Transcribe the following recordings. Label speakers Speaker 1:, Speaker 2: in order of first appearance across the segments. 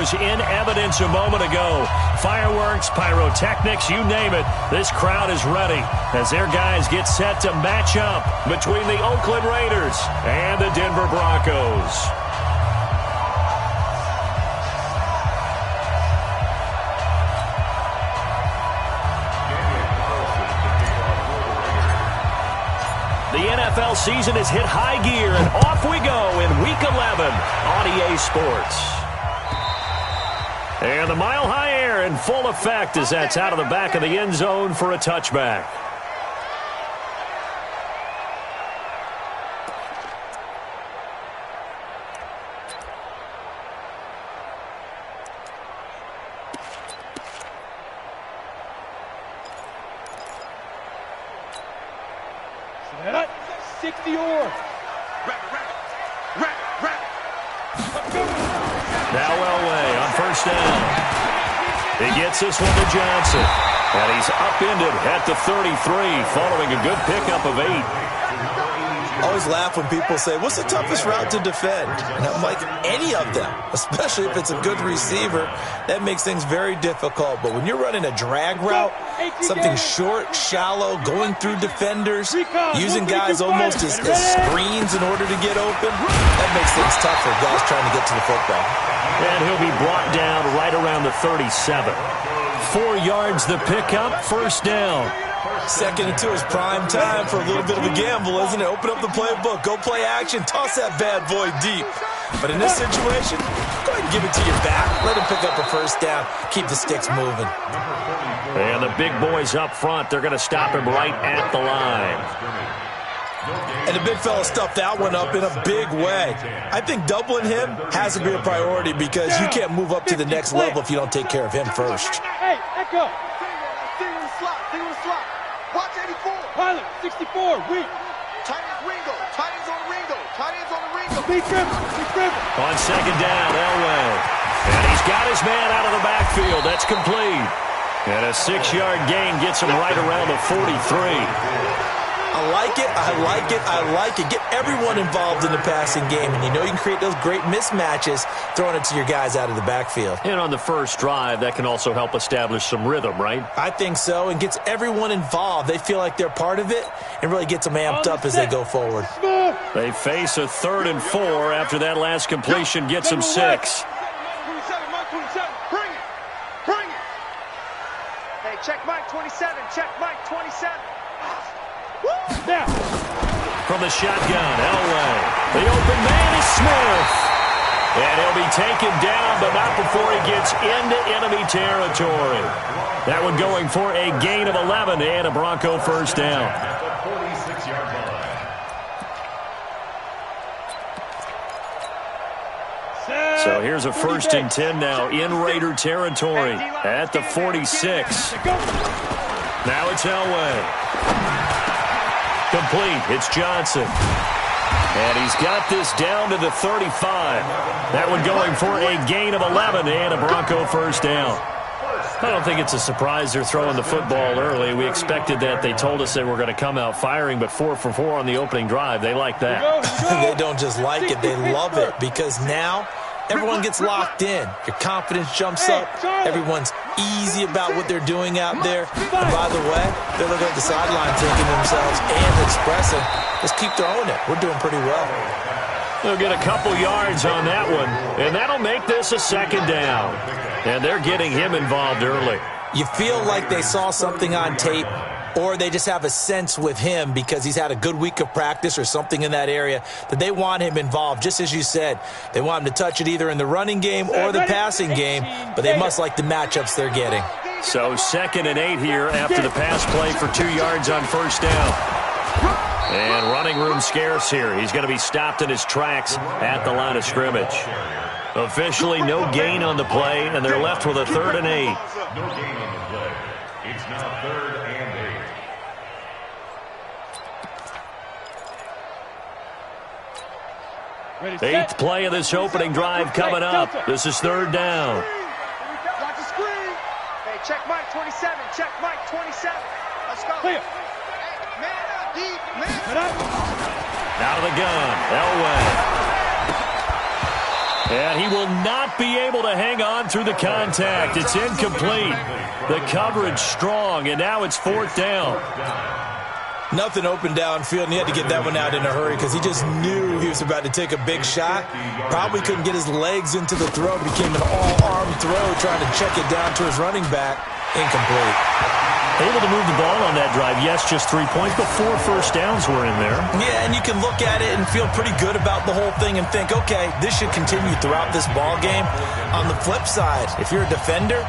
Speaker 1: was in evidence a moment ago. Fireworks, pyrotechnics, you name it. This crowd is ready as their guys get set to match up between the Oakland Raiders and the Denver Broncos. The NFL season has hit high gear, and off we go in Week 11 on EA Sports. And the mile-high air in full effect as that's out of the back of the end zone for a touchback. Now Elway on first down. He gets this one to Johnson. And he's upended at the 33 following a good pickup of 8.
Speaker 2: I always laugh when people say, what's the toughest route to defend? And I'm like, any of them, especially if it's a good receiver. That makes things very difficult. But when you're running a drag route, something short, shallow, going through defenders, using guys almost as screens in order to get open, that makes things tough for guys trying to get to the football.
Speaker 1: And he'll be brought down right around the 37. 4 yards the pickup, first down.
Speaker 2: 2nd and 2 is prime time for a little bit of a gamble, isn't it? Open up the playbook, go play action, toss that bad boy deep. But in this situation, go ahead and give it to your back. Let him pick up a first down. Keep the sticks moving.
Speaker 1: And the big boys up front, they're going to stop him right at the line.
Speaker 2: And the big fella stuffed that one up in a big way. I think doubling him has to be a priority because you can't move up to the next level if you don't take care of him first.
Speaker 3: Hey, echo. Stay on the slot. Watch 84. Pilot, 64, weak. Tight ends Ringo. Tight ends on Ringo. Be driven.
Speaker 1: On second down, Elway. And he's got his man out of the backfield. That's complete. And a 6-yard gain gets him right around the 43.
Speaker 2: I like it. Get everyone involved in the passing game. And you know you can create those great mismatches throwing it to your guys out of the backfield.
Speaker 1: And on the first drive, that can also help establish some rhythm, right?
Speaker 2: I think so, and gets everyone involved. They feel like they're part of it and really gets them amped up as they go forward.
Speaker 1: They face a 3rd and 4 after that last completion gets them 6.
Speaker 3: 27, bring it. Hey, check Mike 27.
Speaker 1: Now. From the shotgun, Elway. The open man is Smith. And he'll be taken down, but not before he gets into enemy territory. That one going for a gain of 11 and a Bronco first down. So here's a 1st and 10 now in Raider territory at the 46. Now it's Elway. Complete. It's Johnson. And he's got this down to the 35. That one going for a gain of 11 and a Bronco first down. I don't think it's a surprise they're throwing the football early. We expected that. They told us they were going to come out firing, but 4 for 4 on the opening drive. They like that.
Speaker 2: They don't just like it. They love it because now everyone gets locked in. Your confidence jumps up. Everyone's easy about what they're doing out there. And by the way, they're looking at the sideline thinking to themselves and expressing, let's keep throwing it. We're doing pretty well.
Speaker 1: They'll get a couple yards on that one, and that'll make this a 2nd down. And they're getting him involved early.
Speaker 2: You feel like they saw something on tape, or they just have a sense with him because he's had a good week of practice or something in that area that they want him involved. Just as you said, they want him to touch it either in the running game or the passing game, but they must like the matchups they're getting.
Speaker 1: So 2nd and 8 here after the pass play for 2 yards on first down. And running room scarce here. He's going to be stopped in his tracks at the line of scrimmage. Officially no gain on the play, and they're left with a 3rd and 8.
Speaker 4: No gain on the play. It's now 3rd and 8.
Speaker 1: 8th play of this opening drive coming up. This is 3rd down.
Speaker 3: Watch the screen. Hey, check Mike 27. Check Mike 27. Let's go. Clear. Hey, man up, deep. Man up.
Speaker 1: Out of the gun. Elway. And he will not be able to hang on through the contact. It's incomplete. The coverage strong, and now it's 4th down.
Speaker 2: Nothing open downfield, and he had to get that one out in a hurry because he just knew he was about to take a big shot. Probably couldn't get his legs into the throw. It became an all-arm throw, trying to check it down to his running back. Incomplete.
Speaker 1: Able to move the ball on that drive. Yes, just 3 points, but 4 first downs were in there.
Speaker 2: Yeah, and you can look at it and feel pretty good about the whole thing and think, okay, this should continue throughout this ball game. On the flip side, if you're a defender,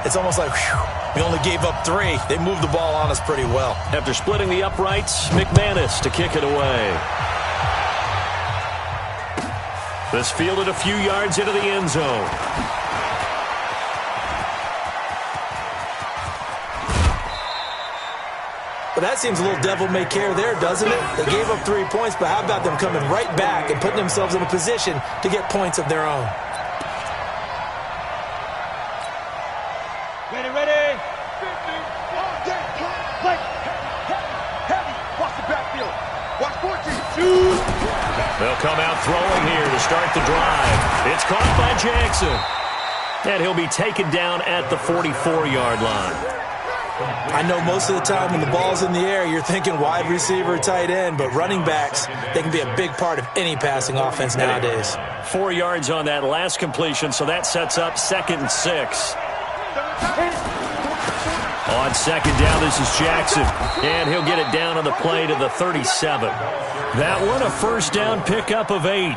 Speaker 2: it's almost like, whew, we only gave up 3. They moved the ball on us pretty well.
Speaker 1: After splitting the uprights, McManus to kick it away. This fielded a few yards into the end zone.
Speaker 2: But that seems a little devil-may-care there, doesn't it? They gave up 3 points, but how about them coming right back and putting themselves in a position to get points of their own?
Speaker 3: Ready. 50. Like, heavy. Watch the backfield. Watch 14. Shoot.
Speaker 1: They'll come out throwing here to start the drive. It's caught by Jackson. And he'll be taken down at the 44-yard line.
Speaker 2: I know most of the time when the ball's in the air, you're thinking wide receiver, tight end, but running backs, they can be a big part of any passing offense nowadays.
Speaker 1: 4 yards on that last completion, so that sets up 2nd and 6. On 2nd down, this is Jackson, and he'll get it down on the play to the 37. That one, a first down pickup of 8.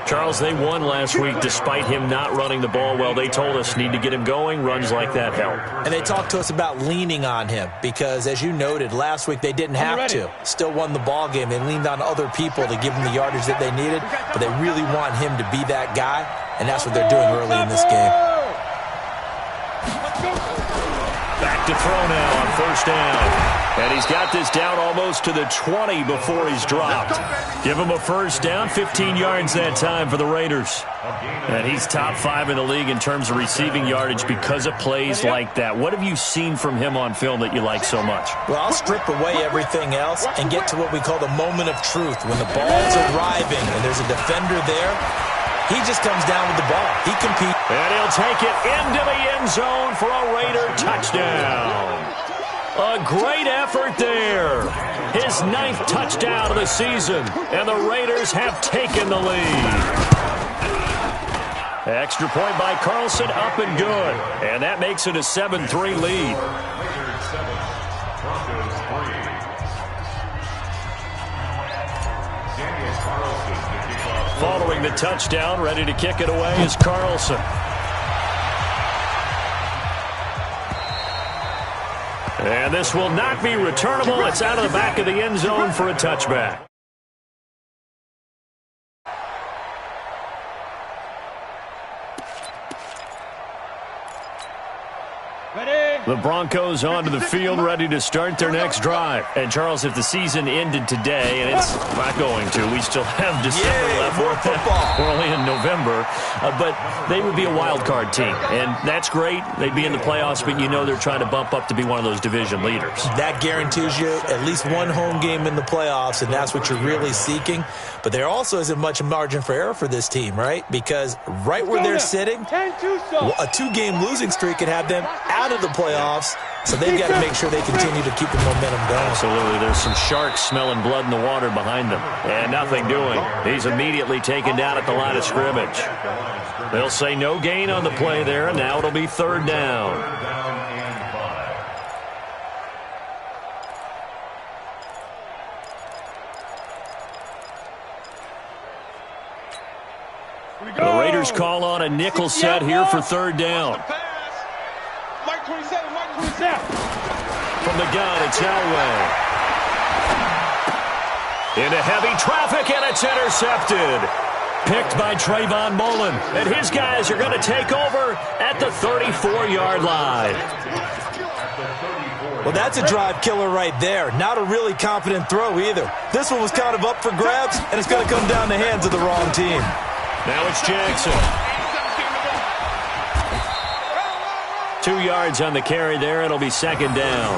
Speaker 1: Charles, they won last week despite him not running the ball well. They told us need to get him going. Runs like that help.
Speaker 2: And they talked to us about leaning on him because, as you noted, last week they didn't have to. Still won the ball game. They leaned on other people to give them the yardage that they needed, but they really want him to be that guy, and that's what they're doing early in this game.
Speaker 1: Back to throw now on first down. And he's got this down almost to the 20 before he's dropped. Give him a first down, 15 yards that time for the Raiders. And he's top 5 in the league in terms of receiving yardage because of plays like that. What have you seen from him on film that you like so much?
Speaker 2: Well, I'll strip away everything else and get to what we call the moment of truth. When the ball's arriving and there's a defender there, he just comes down with the ball. He competes.
Speaker 1: And he'll take it into the end zone for a Raider touchdown. A great effort there. His 9th touchdown of the season, and the Raiders have taken the lead. Extra point by Carlson, up and good. And that makes it a 7-3 lead. Following the touchdown, ready to kick it away is Carlson. And this will not be returnable. It's out of the back of the end zone for a touchback. The Broncos onto the field, ready to start their next drive. And, Charles, if the season ended today, and it's not going to, we still have December left.
Speaker 2: More football.
Speaker 1: We're only in November. But they would be a wild card team. And that's great. They'd be in the playoffs, but you know they're trying to bump up to be one of those division leaders.
Speaker 2: That guarantees you at least one home game in the playoffs, and that's what you're really seeking. But there also isn't much margin for error for this team, right? Because right where they're sitting, a 2-game losing streak could have them out of the playoffs, so they've got to make sure they continue to keep the momentum going.
Speaker 1: Absolutely. There's some sharks smelling blood in the water behind them. And nothing doing. He's immediately taken down at the line of scrimmage. They'll say no gain on the play there, and now it'll be 3rd down. The Raiders call on a nickel set here for 3rd down.
Speaker 3: Mike 27, Mike 27.
Speaker 1: From the gun, it's Elway. Into heavy traffic, and it's intercepted. Picked by Trayvon Mullen. And his guys are going to take over at the 34-yard line.
Speaker 2: Well, that's a drive killer right there. Not a really confident throw either. This one was kind of up for grabs, and it's going to come down the hands of the wrong team.
Speaker 1: Now it's Jackson. 2 yards on the carry there. It'll be 2nd down.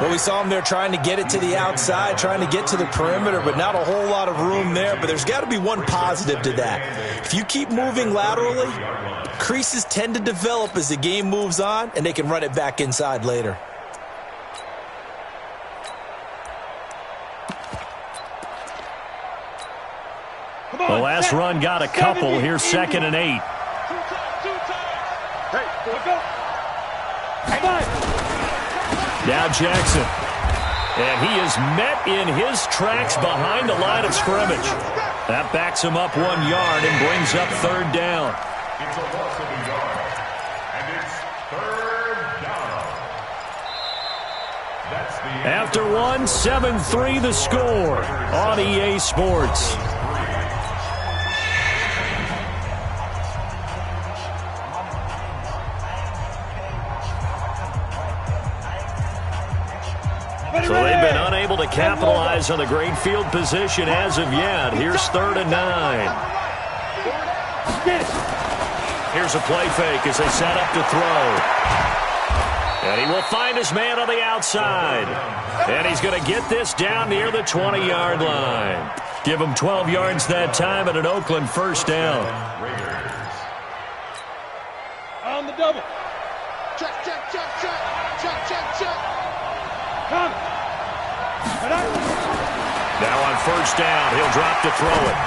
Speaker 2: Well, we saw him there trying to get it to the outside, trying to get to the perimeter, but not a whole lot of room there. But there's got to be one positive to that. If you keep moving laterally, creases tend to develop as the game moves on, and they can run it back inside later.
Speaker 1: The last run got a couple. Here's 2nd and 8. Now Jackson. And he is met in his tracks behind the line of scrimmage. That backs him up 1 yard and brings up 3rd down.
Speaker 4: It's a loss of a yard. And it's 3rd down. That's the
Speaker 1: After one, 7-3 the score on EA Sports. So they've been unable to capitalize on the great field position as of yet. Here's 3rd and 9. Here's a play fake as they set up to throw. And he will find his man on the outside. And he's going to get this down near the 20-yard line. Give him 12 yards that time and an Oakland 1st down.
Speaker 3: On the double. Check, check, check, check. Check, check, check. Come.
Speaker 1: Now on 1st down, he'll drop to throw it.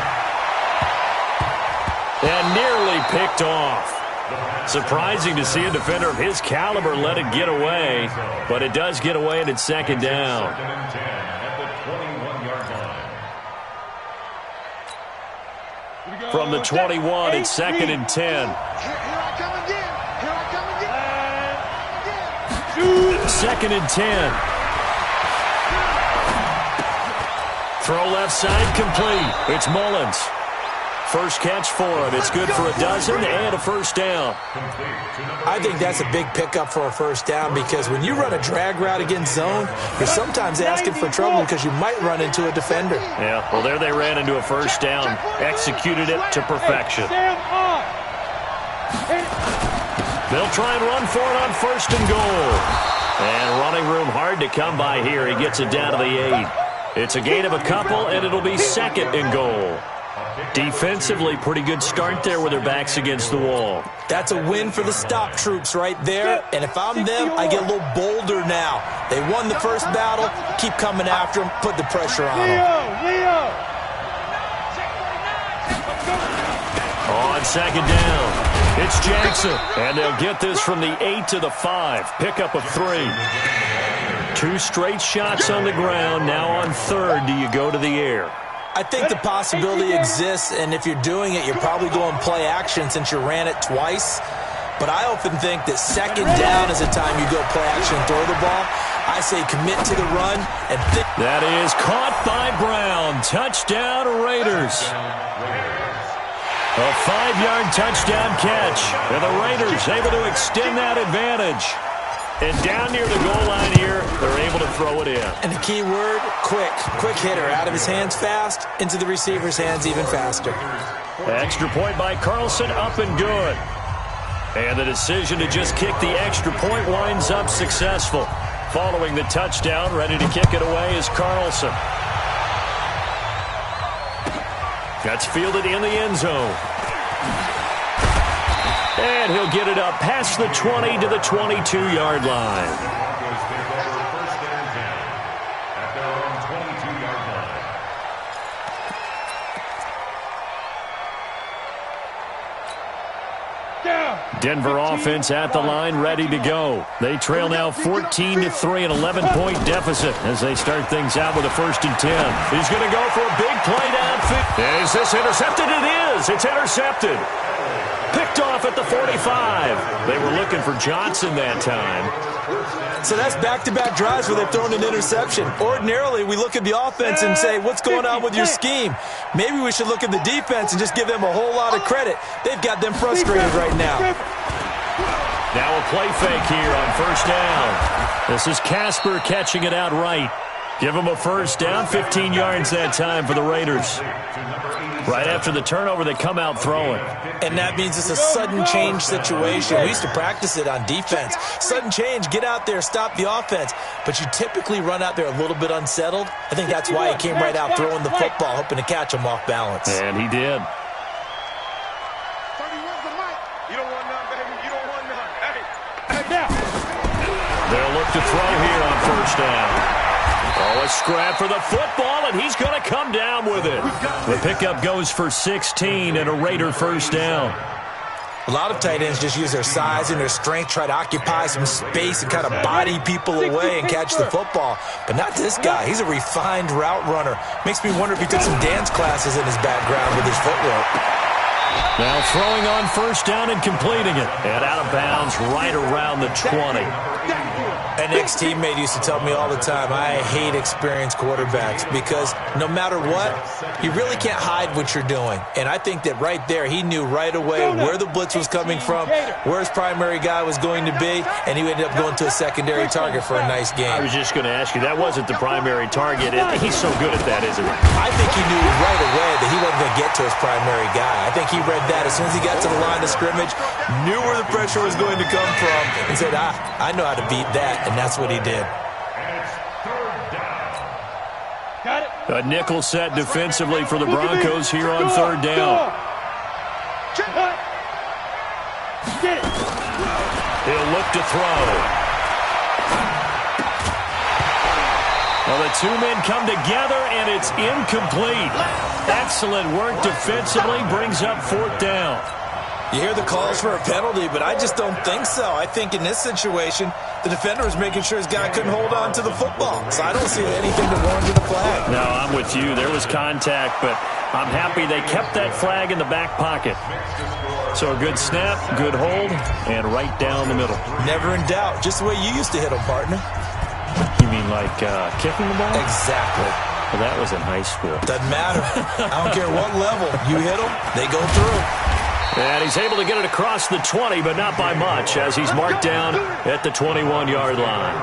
Speaker 1: And nearly picked off. Surprising to see a defender of his caliber let it get away, but it does get away and it's 2nd down.
Speaker 4: 2nd and 10 at the 21-yard line.
Speaker 1: From the 21, it's 2nd and 10.
Speaker 3: Here I come again. Here I come again.
Speaker 1: 2nd and 10. Throw left side complete. It's Mullins. First catch for him. It's good for a dozen and a 1st down.
Speaker 2: I think that's a big pickup for a 1st down because when you run a drag route against zone, you're sometimes asking for trouble because you might run into a defender.
Speaker 1: Yeah, well, there they ran into a 1st down. Executed it to perfection. They'll try and run for it on 1st and goal. And running room hard to come by here. He gets it down to the 8. It's a gain of a couple, and it'll be 2nd and goal. Defensively, pretty good start there with their backs against the wall.
Speaker 2: That's a win for the stop troops right there. And if I'm them, I get a little bolder now. They won the 1st battle. Keep coming after them. Put the pressure on them.
Speaker 1: On 2nd down, it's Jackson. And they'll get this from the 8 to the 5. Pickup of 3. 2 straight shots on the ground. Now on 3rd, do you go to the air?
Speaker 2: I think the possibility exists, and if you're doing it, you're probably going play action since you ran it twice. But I often think that 2nd down is the time you go play action and throw the ball. I say commit to the run. And
Speaker 1: that is caught by Brown. Touchdown, Raiders. A 5-yard touchdown catch. And the Raiders able to extend that advantage. And down near the goal line here, they're able to throw it in.
Speaker 2: And the key word, quick. Quick hitter. Out of his hands fast, into the receiver's hands even faster.
Speaker 1: Extra point by Carlson, up and good. And the decision to just kick the extra point winds up successful. Following the touchdown, ready to kick it away is Carlson. That's fielded in the end zone. And he'll get it up past the 20 to the 22-yard line. Denver offense at the line, ready to go. They trail now 14-3, an 11-point deficit as they start things out with a 1st and 10. He's going to go for a big play downfield. Is this intercepted? It is. It's intercepted. Picked off at the 45. They were looking for Johnson that time.
Speaker 2: So that's back-to-back drives where they've thrown an interception. Ordinarily, we look at the offense and say, what's going on with your scheme? Maybe we should look at the defense and just give them a whole lot of credit. They've got them frustrated right now.
Speaker 1: Now a play fake here on 1st down. This is Casper catching it out right. Give them a first down, 15 yards that time for the Raiders. Right after the turnover, they come out throwing.
Speaker 2: And that means it's a sudden change situation. We used to practice it on defense. Sudden change, get out there, stop the offense. But you typically run out there a little bit unsettled. I think that's why he came right out throwing the football, hoping to catch him off balance.
Speaker 1: And he did.
Speaker 3: You don't want none, baby. You don't want none. Hey, now.
Speaker 1: They'll look to throw here on first down. Oh, a scrap for the football, and he's going to come down with it. The pickup goes for 16 and a Raider first down.
Speaker 2: A lot of tight ends just use their size and their strength, try to occupy some space and kind of body people away and catch the football. But not this guy. He's a refined route runner. Makes me wonder if he took some dance classes in his background with his footwork.
Speaker 1: Now throwing on first down and completing it. And out of bounds right around the 20.
Speaker 2: An ex-teammate used to tell me all the time, I hate experienced quarterbacks because no matter what, you really can't hide what you're doing. And I think that right there, he knew right away where the blitz was coming from, where his primary guy was going to be, and he ended up going to a secondary target for a nice game.
Speaker 1: I was just going to ask you, that wasn't the primary target. He's so good at that, isn't he?
Speaker 2: I think he knew right away that he wasn't going to get to his primary guy. I think he read that as soon as he got to the line of scrimmage, knew where the pressure was going to come from, and said, I know how to beat that. And that's what he did.
Speaker 1: A nickel set defensively for the Broncos here on third down. He'll look to throw. Well, the two men come together, and it's incomplete. Excellent work defensively, brings up fourth down.
Speaker 2: You hear the calls for a penalty, but I just don't think so. I think in this situation, the defender was making sure his guy couldn't hold on to the football. So I don't see anything that warranted a flag.
Speaker 1: No, I'm with you. There was contact, but I'm happy they kept that flag in the back pocket. So a good snap, good hold, and right down the middle.
Speaker 2: Never in doubt. Just the way you used to hit them, partner.
Speaker 1: You mean like kicking the ball?
Speaker 2: Exactly.
Speaker 1: Well, that was in high school.
Speaker 2: Doesn't matter. I don't care what level. You hit them, they go through.
Speaker 1: And he's able to get it across the 20, but not by much, as he's marked down at the 21-yard line.